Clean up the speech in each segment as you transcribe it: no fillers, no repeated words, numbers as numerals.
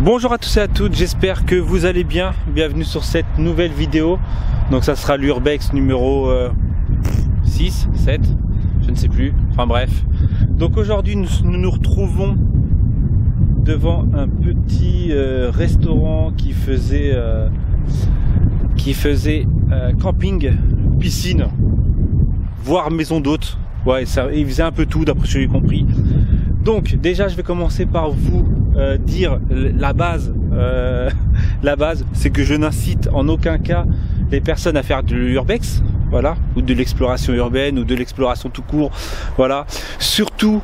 Bonjour à tous et à toutes, j'espère que vous allez bien. Bienvenue sur cette nouvelle vidéo. Donc ça sera l'Urbex numéro 6, 7, je ne sais plus, enfin bref. Donc aujourd'hui nous retrouvons devant un petit restaurant qui faisait camping, piscine, voire maison d'hôte. Ouais, il faisait un peu tout d'après ce que j'ai compris. Donc déjà je vais commencer par vous dire la base. La base, c'est que je n'incite en aucun cas les personnes à faire de l'urbex, voilà, ou de l'exploration urbaine ou de l'exploration tout court, voilà. Surtout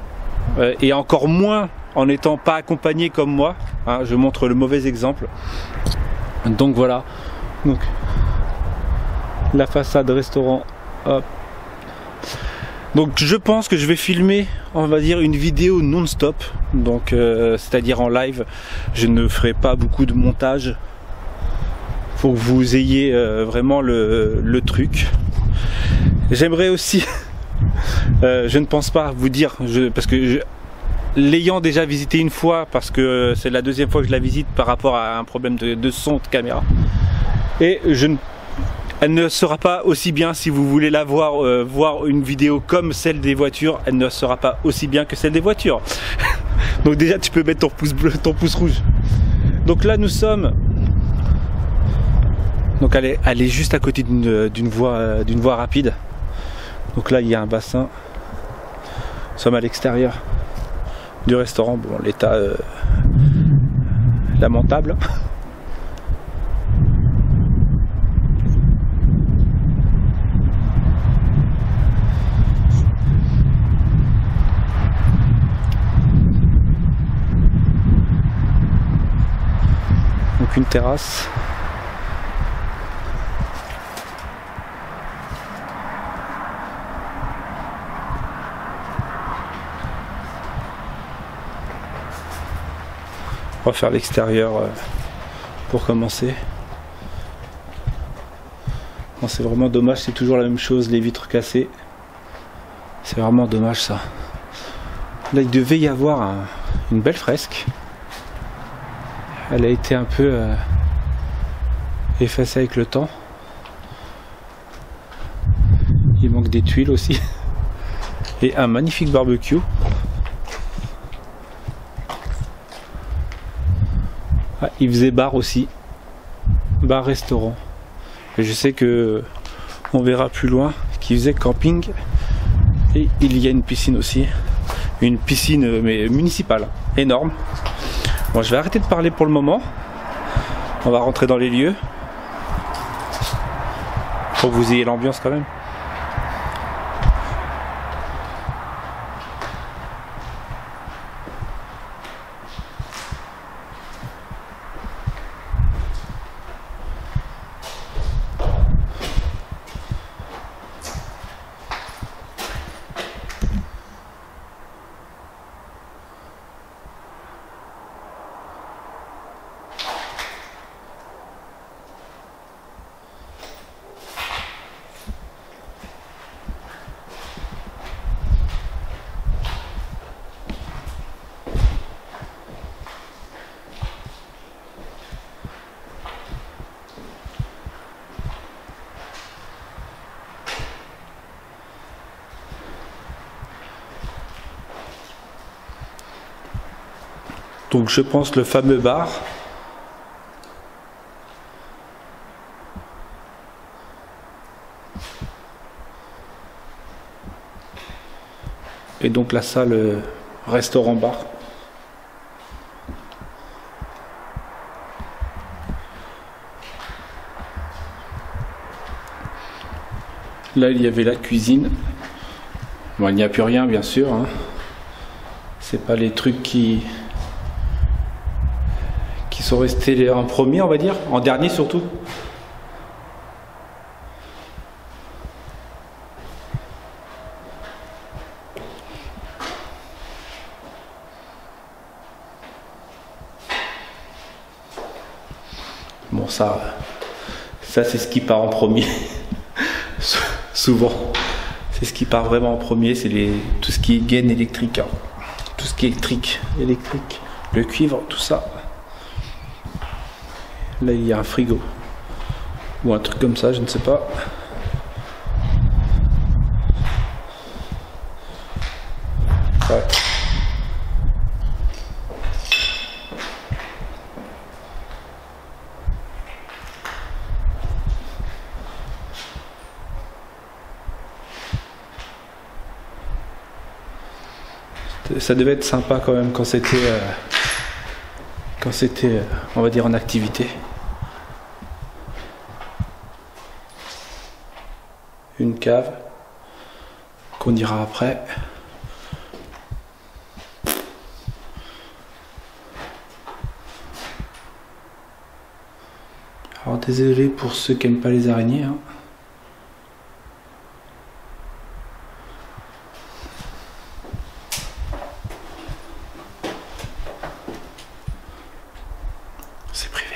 et encore moins en n'étant pas accompagné comme moi, hein, je montre le mauvais exemple. Donc voilà. Donc la façade restaurant, hop. Donc je pense que je vais filmer, on va dire, une vidéo non-stop, donc c'est-à-dire en live. Je ne ferai pas beaucoup de montage. Faut que vous ayez vraiment le truc. J'aimerais aussi, je ne pense pas vous dire, parce que l'ayant déjà visité une fois, parce que c'est la deuxième fois que je la visite par rapport à un problème de son de caméra, et elle ne sera pas aussi bien, si vous voulez la voir, voir une vidéo comme celle des voitures, elle ne sera pas aussi bien que celle des voitures. Donc déjà tu peux mettre ton pouce bleu, ton pouce rouge. Donc là nous sommes, donc elle est juste à côté d'une voie rapide. Donc là il y a un bassin. Nous sommes à l'extérieur du restaurant. Bon, l'état lamentable. Donc une terrasse. On va faire l'extérieur pour commencer. Bon, c'est vraiment dommage, c'est toujours la même chose, les vitres cassées. C'est vraiment dommage ça. Là il devait y avoir une belle fresque. Elle a été un peu effacée avec le temps. Il manque des tuiles aussi. Et un magnifique barbecue. Ah, il faisait bar aussi. Bar-restaurant. Et je sais que on verra plus loin qu'il faisait camping. Et il y a une piscine aussi. Une piscine mais municipale. Énorme. Bon, je vais arrêter de parler pour le moment. On va rentrer dans les lieux. Pour que vous ayez l'ambiance quand même. Donc je pense le fameux bar. Et donc la salle restaurant-bar. Là il y avait la cuisine. Bon, il n'y a plus rien bien sûr. Hein. C'est pas les trucs qui sont restés en premier, on va dire, en dernier surtout. Bon, ça c'est ce qui part en premier. Souvent, c'est ce qui part vraiment en premier, c'est tout ce qui est gaine électrique, hein. Tout ce qui est électrique, le cuivre, tout ça. Là il y a un frigo. Ou un truc comme ça, je ne sais pas. Ouais. Ça devait être sympa quand même quand c'était on va dire en activité. Une cave qu'on ira après. Alors désolé pour ceux qui n'aiment pas les araignées, hein. C'est privé.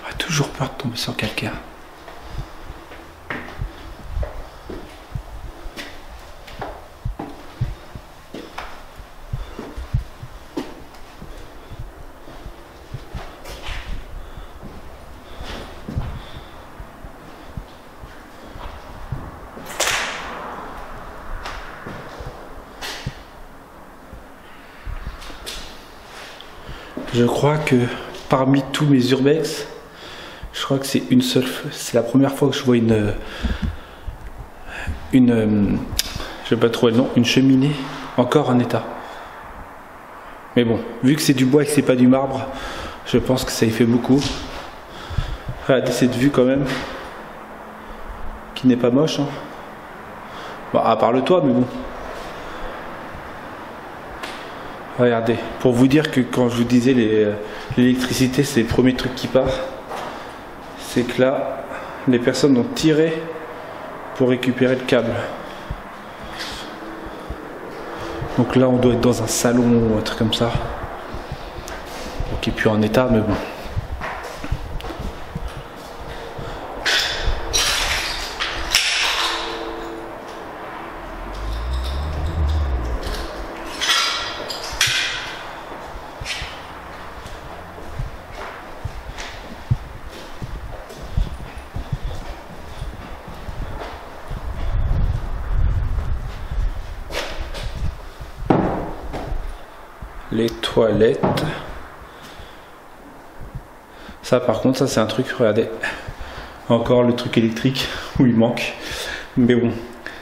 On a toujours peur de tomber sur quelqu'un. Je crois que parmi tous mes urbex, je crois que c'est c'est la première fois que je vois je vais pas trouver le nom, une cheminée encore en état. Mais bon, vu que c'est du bois et que c'est pas du marbre, je pense que ça y fait beaucoup. Regardez cette vue quand même, qui n'est pas moche, hein. Bon, à part le toit, mais bon. Regardez, pour vous dire que quand je vous disais l'électricité c'est le premier truc qui part, c'est que là les personnes ont tiré pour récupérer le câble. Donc là on doit être dans un salon ou un truc comme ça, qui est plus en état, mais bon. Les toilettes. Ça par contre, ça c'est un truc, regardez. Encore le truc électrique où il manque. Mais bon,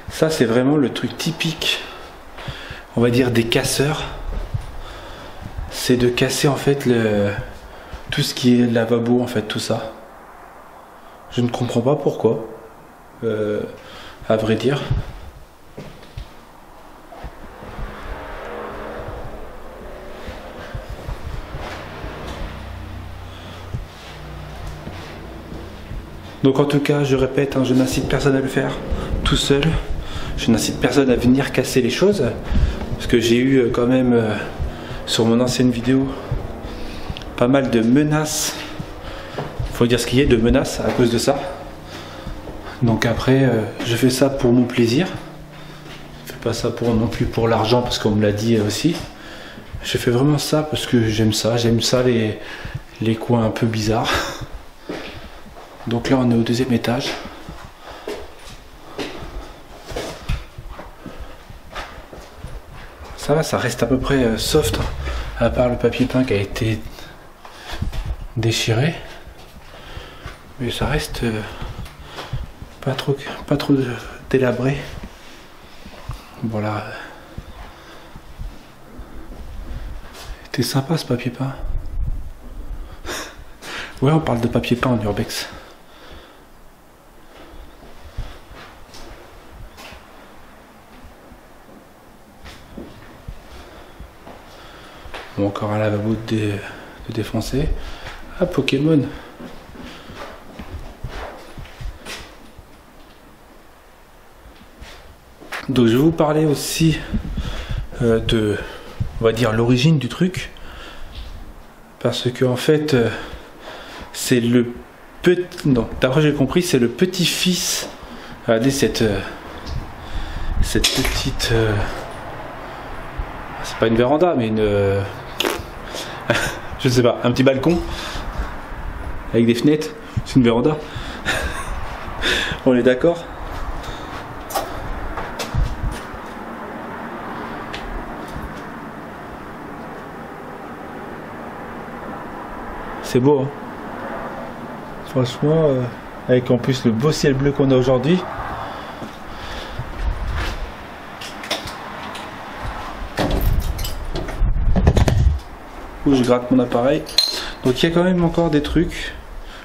ça c'est vraiment le truc typique, on va dire, des casseurs. C'est de casser en fait tout ce qui est lavabo, en fait, tout ça. Je ne comprends pas pourquoi, à vrai dire. Donc en tout cas, je répète, hein, je n'incite personne à le faire tout seul. Je n'incite personne à venir casser les choses. Parce que j'ai eu quand même, sur mon ancienne vidéo, pas mal de menaces. Faut dire ce qu'il y a de menaces à cause de ça. Donc après, je fais ça pour mon plaisir. Je fais pas ça non plus pour l'argent, parce qu'on me l'a dit aussi. Je fais vraiment ça parce que j'aime ça. J'aime ça, les coins un peu bizarres. Donc là on est au deuxième étage. Ça va, ça reste à peu près soft, à part le papier peint qui a été déchiré. Mais ça reste pas trop délabré. Voilà. C'était sympa ce papier peint. Ouais, on parle de papier peint en urbex. Bon, encore un lavabo de défoncer. Ah, Pokémon. Donc je vais vous parler aussi de, on va dire, l'origine du truc. Parce que en fait, c'est le petit... Non, d'après j'ai compris, c'est le petit-fils de cette petite... c'est pas une véranda, mais une... je sais pas, un petit balcon avec des fenêtres. C'est une véranda. On est d'accord? C'est beau, hein? Franchement, avec en plus le beau ciel bleu qu'on a aujourd'hui. Où je gratte mon appareil. Donc il y a quand même encore des trucs.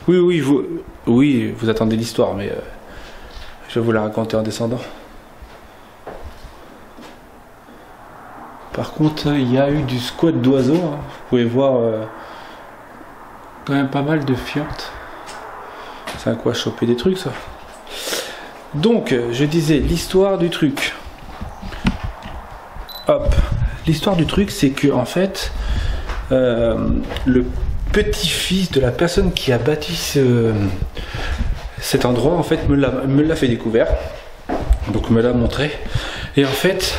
Oui, vous attendez l'histoire, mais je vais vous la raconter en descendant. Par contre, il y a eu du squat d'oiseaux, hein. Vous pouvez voir quand même pas mal de fientes. C'est à quoi choper des trucs, ça. Donc, je disais l'histoire du truc. Hop, l'histoire du truc, c'est que en fait, le petit-fils de la personne qui a bâti cet endroit, en fait, me l'a fait découvert. Donc, me l'a montré. Et en fait,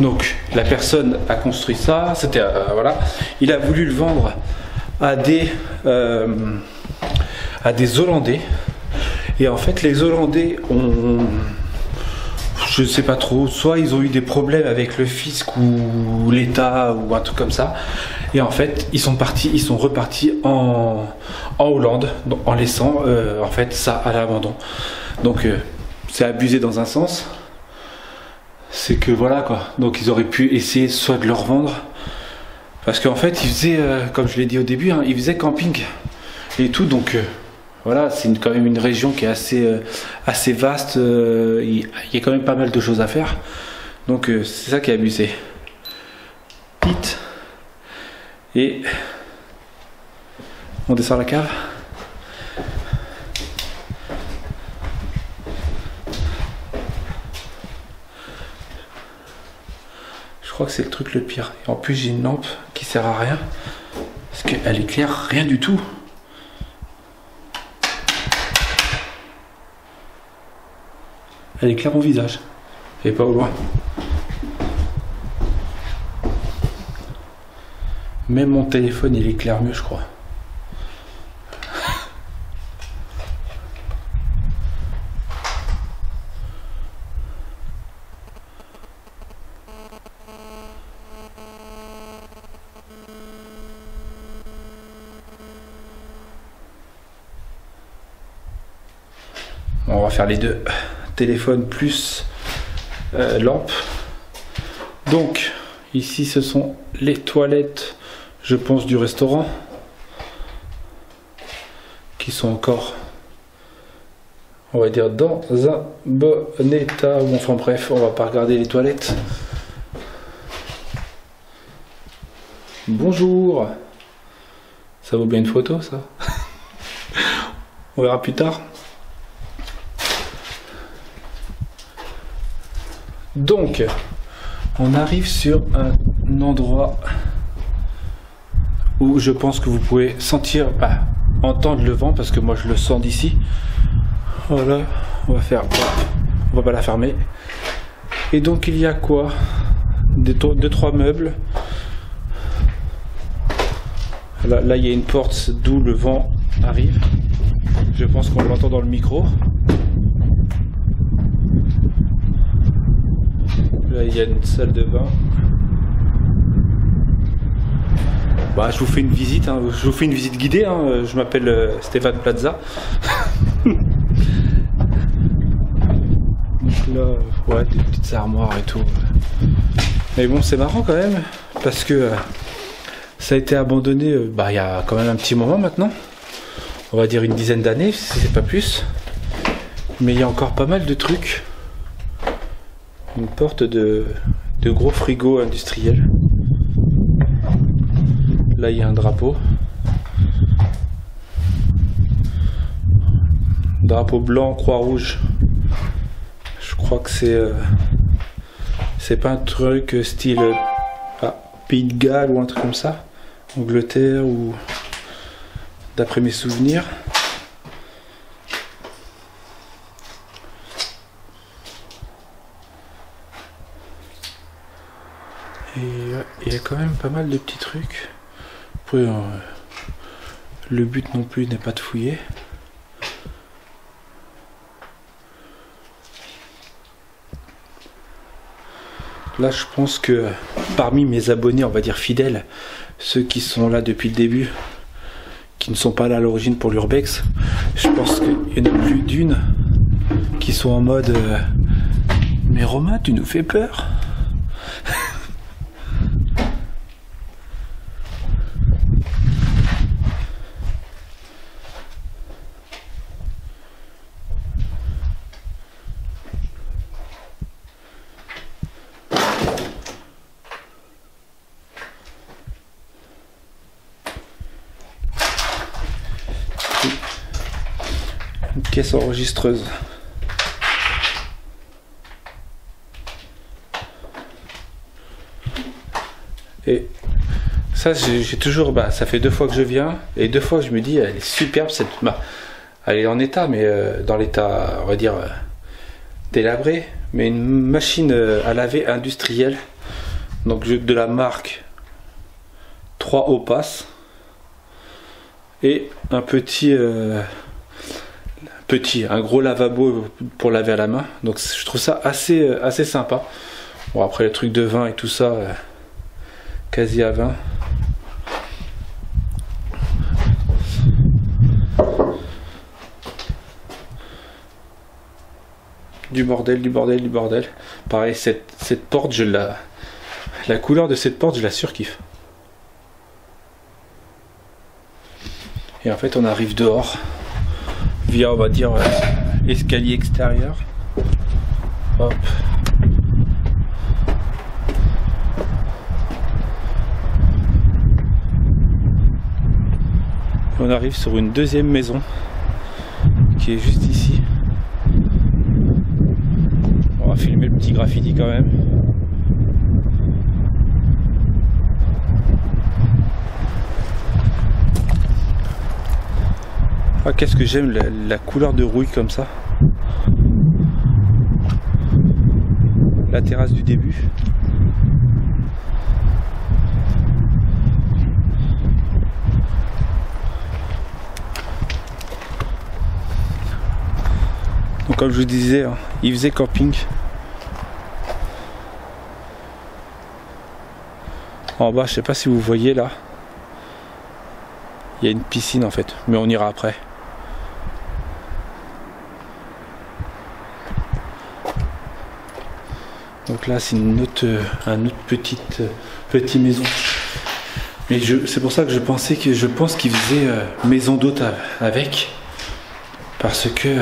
donc, la personne a construit ça. C'était voilà. Il a voulu le vendre à des Hollandais. Et en fait, les Hollandais ont, je sais pas trop, soit ils ont eu des problèmes avec le fisc ou l'État ou un truc comme ça. Et en fait, ils sont repartis en Hollande, en laissant en fait ça à l'abandon. Donc c'est abusé dans un sens. C'est que voilà quoi. Donc ils auraient pu essayer soit de le revendre, parce qu'en fait ils faisaient, comme je l'ai dit au début, hein, ils faisaient camping et tout. Donc voilà, c'est quand même une région qui est assez vaste. Il y a quand même pas mal de choses à faire. Donc c'est ça qui est abusé. Pete. Et on descend la cave. Je crois que c'est le truc le pire. Et en plus j'ai une lampe qui sert à rien, parce qu'elle éclaire rien du tout. Elle éclaire mon visage. Et pas au loin. Même mon téléphone il éclaire mieux, je crois. On va faire les deux. Téléphone plus lampe. Donc ici ce sont les toilettes, je pense, du restaurant, qui sont encore, on va dire, dans un bon état. Enfin bref, on va pas regarder les toilettes. Bonjour. Ça vaut bien une photo, ça. On verra plus tard. Donc, on arrive sur un endroit où je pense que vous pouvez sentir, entendre le vent, parce que moi je le sens d'ici. Voilà, on va pas la fermer. Et donc il y a quoi? Deux, trois meubles. Là il y a une porte d'où le vent arrive. Je pense qu'on l'entend dans le micro. Là il y a une salle de bain. Bah, je vous fais une visite, hein. Je vous fais une visite guidée, hein. Je m'appelle Stéphane Plaza. Donc là, ouais, des petites armoires et tout. Mais bon, c'est marrant quand même, parce que ça a été abandonné il y a quand même un petit moment maintenant. On va dire une dizaine d'années, si c'est pas plus. Mais il y a encore pas mal de trucs. Une porte de gros frigo industriel. Là, il y a un drapeau. Drapeau blanc, croix rouge. Je crois que c'est pas un truc style Pays de Galles ou un truc comme ça. Angleterre ou... D'après mes souvenirs. Et il y a quand même pas mal de petits trucs. Après, le but non plus n'est pas de fouiller. Là, je pense que parmi mes abonnés, on va dire fidèles, ceux qui sont là depuis le début, qui ne sont pas là à l'origine pour l'Urbex, je pense qu'il y en a plus d'une qui sont en mode mais Romain, tu nous fais peur. Une caisse enregistreuse. Et ça, j'ai toujours, ça fait 2 fois que je viens, et 2 fois que je me dis, elle est superbe, elle est en état, mais dans l'état, on va dire, délabré, mais une machine à laver industrielle, donc de la marque 3 Opas, et un un gros lavabo pour laver à la main, donc je trouve ça assez sympa. Bon, après les trucs de vin et tout ça, quasi à 20. Du bordel. Pareil, cette porte, la couleur de cette porte, je la surkiffe. Et en fait, on arrive dehors via, on va dire, escalier extérieur. Hop. On arrive sur une deuxième maison qui est juste ici. On va filmer le petit graffiti quand même. Ah, qu'est-ce que j'aime la couleur de rouille comme ça. La terrasse du début. Donc comme je vous disais, hein, il faisait camping. En bas, je sais pas si vous voyez là. Il y a une piscine en fait, mais on ira après. Donc là c'est une autre petite maison. Mais c'est pour ça que je pense qu'il faisait maison d'hôte avec. Parce que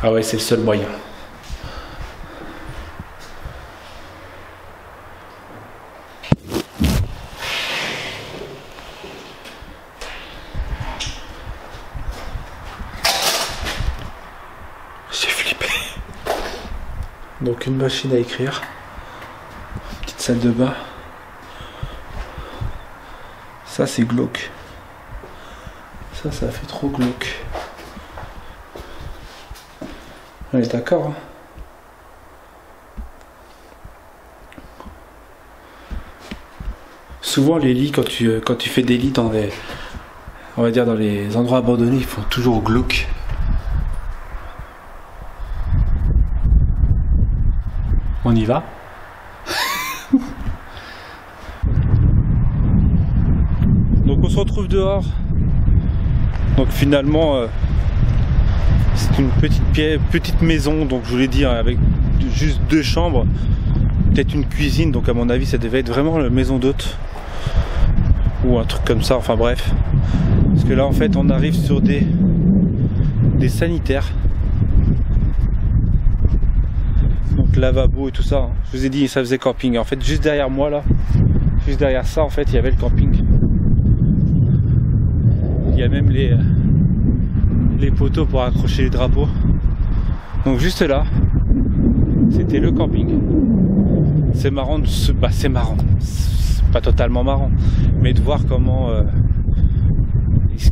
ah ouais, c'est le seul moyen. J'ai flippé. Donc une machine à écrire. Petite salle de bain. Ça c'est glauque. Ça fait trop glauque. On est d'accord, hein. Souvent les lits, quand tu fais des lits dans les, on va dire dans les endroits abandonnés, ils font toujours glauque. On y va. Donc on se retrouve dehors. Donc finalement c'est une petite maison, donc je vous l'ai dit, hein, avec juste 2 chambres, peut-être une cuisine, donc à mon avis ça devait être vraiment la maison d'hôte ou un truc comme ça, enfin bref. Parce que là en fait on arrive sur des sanitaires, donc lavabo et tout ça, hein. Je vous ai dit ça faisait camping, en fait juste derrière moi là, juste derrière ça en fait il y avait le camping. Il y a même les poteaux pour accrocher les drapeaux. Donc juste là, c'était le camping. C'est marrant, c'est marrant. C'est pas totalement marrant, mais de voir comment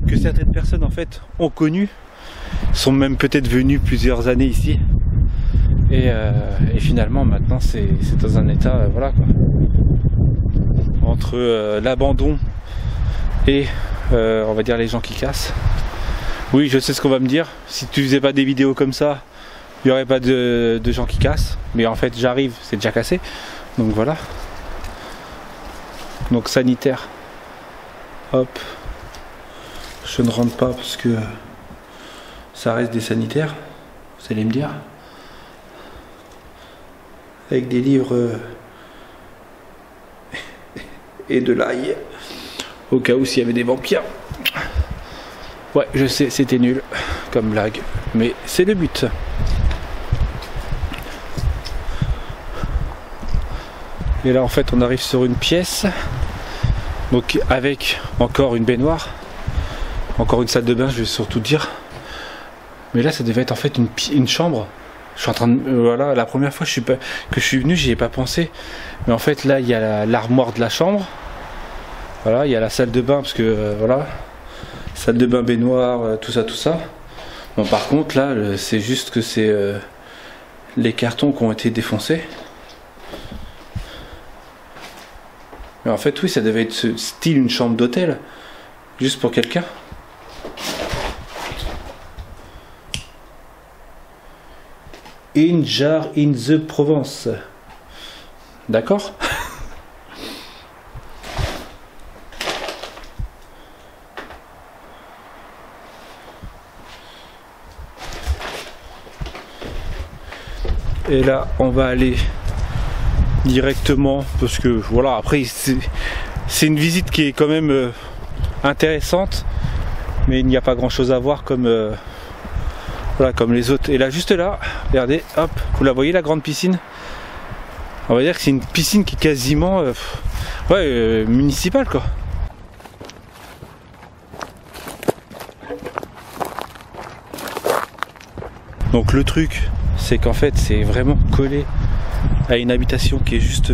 que certaines personnes en fait ont connu, sont même peut-être venues plusieurs années ici. Et finalement maintenant c'est dans un état voilà quoi. Entre l'abandon et on va dire les gens qui cassent. Oui, je sais ce qu'on va me dire, si tu faisais pas des vidéos comme ça, il n'y aurait pas de gens qui cassent, mais en fait j'arrive, c'est déjà cassé, donc voilà. Donc sanitaire, hop, je ne rentre pas parce que ça reste des sanitaires, vous allez me dire, avec des livres et de l'ail, au cas où s'il y avait des vampires. Ouais, je sais, c'était nul comme blague, mais c'est le but. Et là en fait on arrive sur une pièce, donc avec encore une baignoire, encore une salle de bain, je vais surtout dire. Mais là ça devait être en fait une chambre. Je suis en train de... voilà, la première fois que je suis venu, j'y ai pas pensé. Mais en fait là il y a l'armoire de la chambre. Voilà, il y a la salle de bain parce que voilà. Salle de bain, baignoire, tout ça. Bon, par contre, là, c'est juste que c'est les cartons qui ont été défoncés. Mais en fait, oui, ça devait être ce style une chambre d'hôtel, juste pour quelqu'un. Une jar in the Provence. D'accord ? Et là on va aller directement parce que voilà, après c'est une visite qui est quand même intéressante, mais il n'y a pas grand chose à voir comme voilà, comme les autres. Et là juste là, regardez, hop, vous la voyez la grande piscine, on va dire que c'est une piscine qui est quasiment municipale quoi. Donc le truc c'est qu'en fait c'est vraiment collé à une habitation qui est juste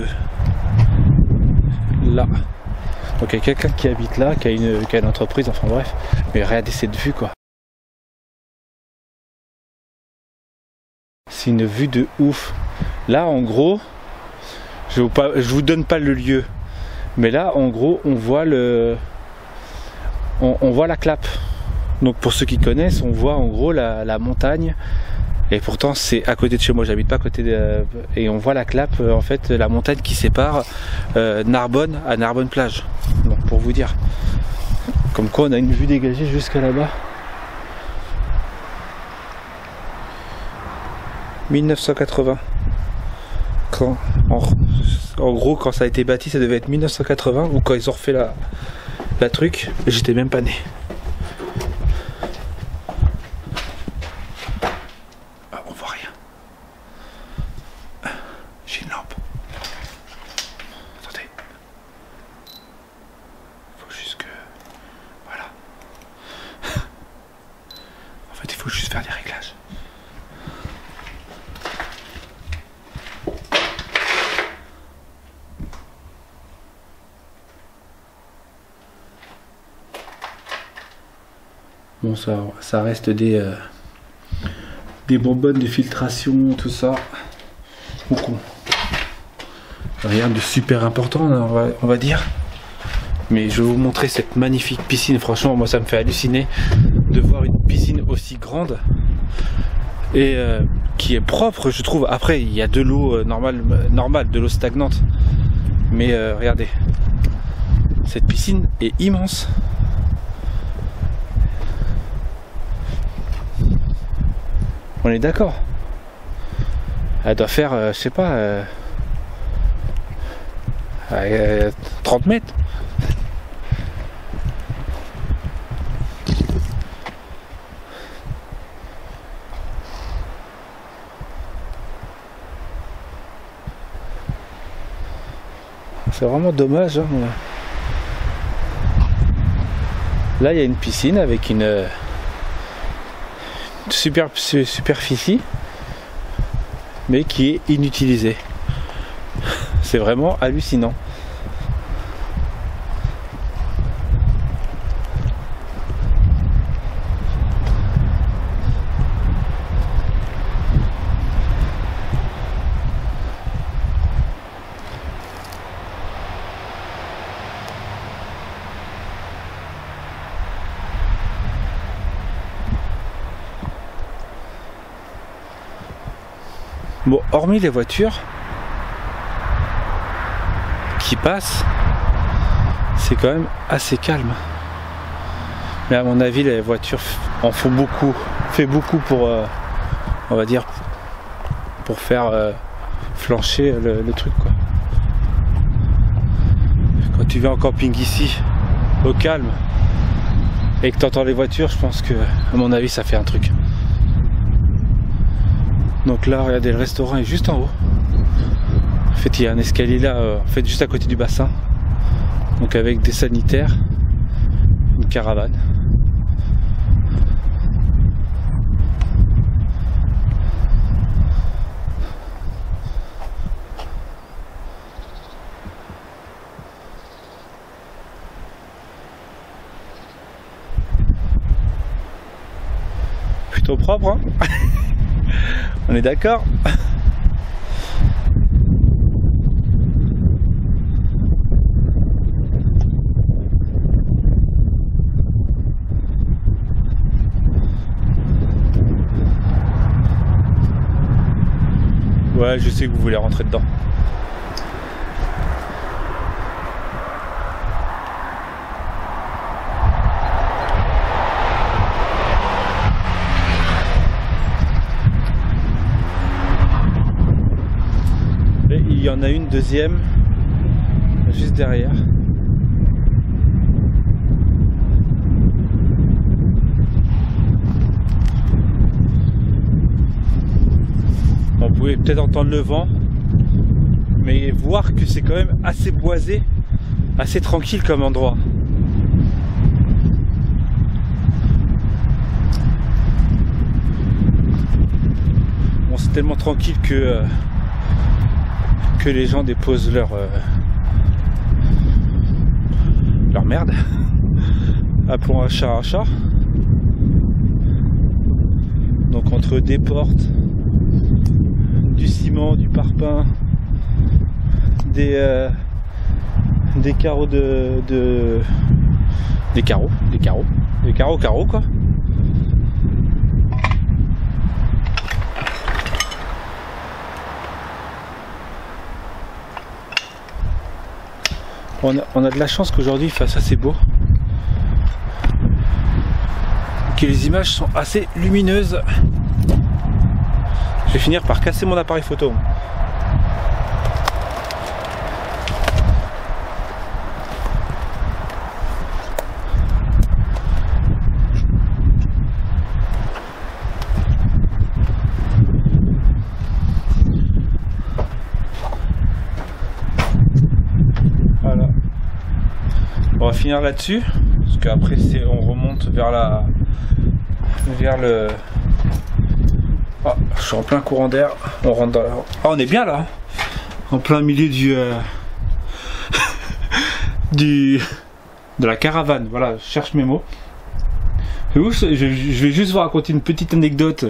là. Donc il y a quelqu'un qui habite là, qui a une entreprise, enfin bref. Mais regardez cette vue quoi. C'est une vue de ouf. Là en gros, je vous donne pas le lieu, mais là en gros on voit on voit la Clappe. Donc pour ceux qui connaissent, on voit en gros la montagne. Et pourtant c'est à côté de chez moi, j'habite pas à côté et on voit la Clappe, en fait la montagne qui sépare Narbonne à Narbonne plage. Donc pour vous dire, comme quoi on a une vue dégagée jusqu'à là-bas. 1980. En gros quand ça a été bâti ça devait être 1980 ou quand ils ont refait la truc, j'étais même pas né. Il faut juste faire des réglages. Bon, ça reste des bonbonnes de filtration, tout ça. Donc rien de super important, on va dire. Mais je vais vous montrer cette magnifique piscine. Franchement, moi, ça me fait halluciner de voir une piscine aussi grande et qui est propre, je trouve. Après, il y a de l'eau normale, de l'eau stagnante. Mais regardez, cette piscine est immense. On est d'accord. Elle doit faire, je sais pas, 30 mètres. C'est vraiment dommage. Hein. Là, il y a une piscine avec une superficie, mais qui est inutilisée. C'est vraiment hallucinant. Bon, hormis les voitures qui passent, c'est quand même assez calme. Mais à mon avis, les voitures en font beaucoup, pour, on va dire, pour faire flancher le truc, quoi. Quand tu viens en camping ici, au calme, et que tu entends les voitures, je pense que, à mon avis, ça fait un truc. Donc là, regardez, le restaurant est juste en haut. En fait, il y a un escalier là, en fait, juste à côté du bassin. Donc avec des sanitaires, une caravane. Plutôt propre, hein. On est d'accord? Ouais, je sais que vous voulez rentrer dedans. Et il y en a une deuxième juste derrière. Vous pouvez peut-être entendre le vent, mais voir que c'est quand même assez boisé, assez tranquille comme endroit. Bon, c'est tellement tranquille que les gens déposent leur merde. Appelons un chat un chat. Donc entre des portes, du ciment, du parpaing, des carreaux des carreaux quoi. On a de la chance qu'aujourd'hui il fasse assez beau, que les images sont assez lumineuses. Je vais finir par casser mon appareil photo. Voilà. On va finir là-dessus, parce qu'après on remonte vers le... Ah, je suis en plein courant d'air. On rentre dans la... Ah, on est bien là, en plein milieu de la caravane. Voilà, je cherche mes mots. Je vais juste vous raconter une petite anecdote.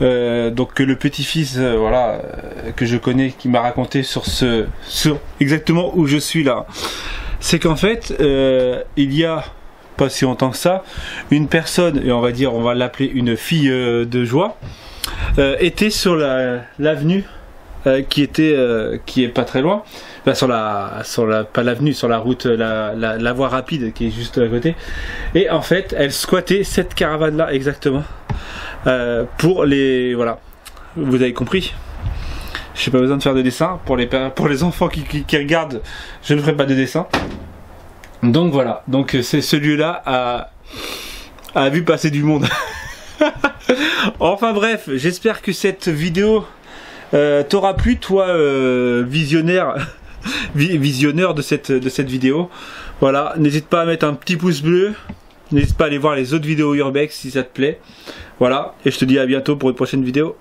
Donc que le petit-fils, voilà, que je connais, qui m'a raconté sur exactement où je suis là. C'est qu'en fait, il y a pas si longtemps que ça, une personne, et on va l'appeler une fille de joie, était sur l'avenue qui est pas très loin, pas l'avenue, sur la route, la voie rapide qui est juste à côté, et en fait elle squattait cette caravane là exactement, pour les, voilà, vous avez compris. J'ai pas besoin de faire de dessin pour les enfants qui regardent, je ne ferai pas de dessin. Donc voilà, donc c'est ce lieu là a vu passer du monde. Enfin bref, j'espère que cette vidéo t'aura plu, toi visionneur de cette vidéo. Voilà, n'hésite pas à mettre un petit pouce bleu, n'hésite pas à aller voir les autres vidéos Urbex si ça te plaît. Voilà, et je te dis à bientôt pour une prochaine vidéo.